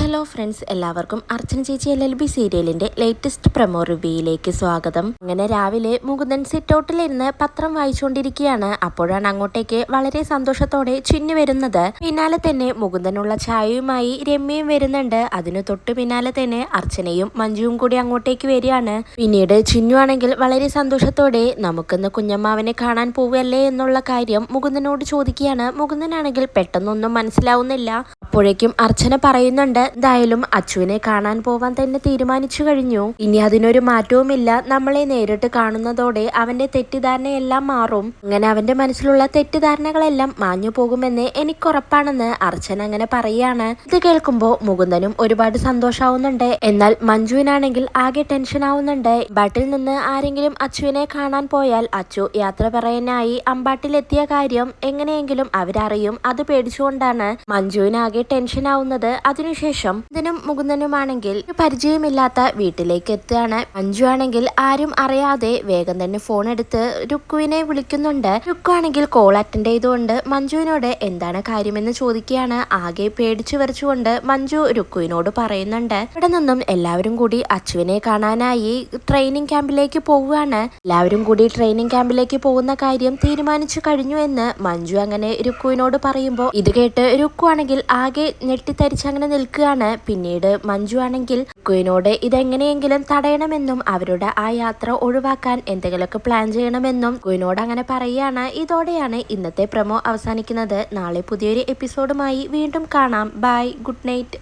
Hello friends, എല്ലാവർക്കും അർച്ചന ചേച്ചി LLB സീരിയലിന്റെ ലേറ്റസ്റ്റ് പ്രൊമോ റിവ്യൂയിലേക്ക് സ്വാഗതം. അങ്ങനെ രാവിലെ മുകുന്ദൻ സിറ്റൗട്ടിലിരുന്ന് പത്രം വായിച്ചുകൊണ്ടിരിക്കുകയാണ്. അപ്പോഴാണ് അങ്ങോട്ടേക്ക് വളരെ സന്തോഷത്തോടെ ചിന്നു വരുന്നത്. പിന്നാലെ തന്നെ മുകുന്ദനുള്ള ചായയുമായി രമ്യയും വരുന്നുണ്ട്. അതിനു തൊട്ട് പിന്നാലെ തന്നെ അർച്ചനയും മഞ്ജുവും കൂടി അങ്ങോട്ടേക്ക് വരികയാണ്. പിന്നീട് ചിന്നു ആണെങ്കിൽ വളരെ സന്തോഷത്തോടെ നമുക്കിന്ന് കുഞ്ഞമ്മാവനെ കാണാൻ പോവല്ലേ എന്നുള്ള കാര്യം മുകുന്ദനോട് ചോദിക്കുകയാണ്. മുകുന്ദനാണെങ്കിൽ പെട്ടെന്നൊന്നും മനസ്സിലാവുന്നില്ല. അപ്പോഴേക്കും അർച്ചന പറയുന്നുണ്ട്, എന്തായാലും അച്ചുവിനെ കാണാൻ പോവാൻ തന്നെ തീരുമാനിച്ചു കഴിഞ്ഞു. ഇനി അതിനൊരു മാറ്റവുമില്ല. നമ്മളെ നേരിട്ട് കാണുന്നതോടെ അവന്റെ തെറ്റിദ്ധാരണയെല്ലാം മാറും. അങ്ങനെ അവന്റെ മനസ്സിലുള്ള തെറ്റിദ്ധാരണകളെല്ലാം മാഞ്ഞു പോകുമെന്ന് എനിക്കുറപ്പാണെന്ന് അർച്ചന അങ്ങനെ പറയാണ്. ഇത് കേൾക്കുമ്പോൾ മുകുന്ദനും ഒരുപാട് സന്തോഷാവുന്നുണ്ട്. എന്നാൽ മഞ്ജുവിനാണെങ്കിൽ ആകെ ടെൻഷൻ ആവുന്നുണ്ട്. അമ്പാട്ടിൽ നിന്ന് ആരെങ്കിലും അച്ചുവിനെ കാണാൻ പോയാൽ അച്ചു യാത്ര പറയാനായി അമ്പാട്ടിലെത്തിയ കാര്യം എങ്ങനെയെങ്കിലും അവരറിയും. അത് പേടിച്ചുകൊണ്ടാണ് മഞ്ജുവിനാകെ ടെൻഷൻ ആവുന്നത്. അതിനുശേഷം ഇതിനും മുകുന്ദനുമാണെങ്കിൽ പരിചയമില്ലാത്ത വീട്ടിലേക്ക് എത്തുകയാണ്. മഞ്ജു ആണെങ്കിൽ ആരും അറിയാതെ വേഗം തന്നെ ഫോൺ എടുത്ത് രുക്കുവിനെ വിളിക്കുന്നുണ്ട്. രുക്കു ആണെങ്കിൽ കോൾ അറ്റൻഡ് ചെയ്തുകൊണ്ട് മഞ്ജുവിനോട് എന്താണ് കാര്യമെന്ന് ചോദിക്കുകയാണ്. ആകെ പേടിച്ചു വരച്ചുകൊണ്ട് മഞ്ജു രുക്കുവിനോട് പറയുന്നുണ്ട്, ഇവിടെ നിന്നും എല്ലാവരും കൂടി അച്ചുവിനെ കാണാനായി ട്രെയിനിങ് ക്യാമ്പിലേക്ക് പോവുകയാണ്. എല്ലാവരും കൂടി ട്രെയിനിങ് ക്യാമ്പിലേക്ക് പോകുന്ന കാര്യം തീരുമാനിച്ചു കഴിഞ്ഞു എന്ന് മഞ്ജു അങ്ങനെ രുക്കുവിനോട് പറയുമ്പോൾ ഇത് കേട്ട് രുക്കു ആണെങ്കിൽ ആകെ ഞെട്ടിത്തരിച്ചങ്ങനെ നിൽക്കുകയാണ്. പിന്നീട് മഞ്ജു ആണെങ്കിൽ രുക്കുവിനോട് ഇതെങ്ങനെയെങ്കിലും തടയണമെന്നും അവരുടെ ആ യാത്ര ഒഴിവാക്കാൻ എന്തെങ്കിലുമൊക്കെ പ്ലാൻ ചെയ്യണമെന്നും രുക്കുവിനോട് അങ്ങനെ പറയുകയാണ്. ഇതോടെയാണ് ഇന്നത്തെ പ്രൊമോ അവസാനിക്കുന്നത്. നാളെ പുതിയൊരു എപ്പിസോഡുമായി വീണ്ടും കാണാം. Bye, good night.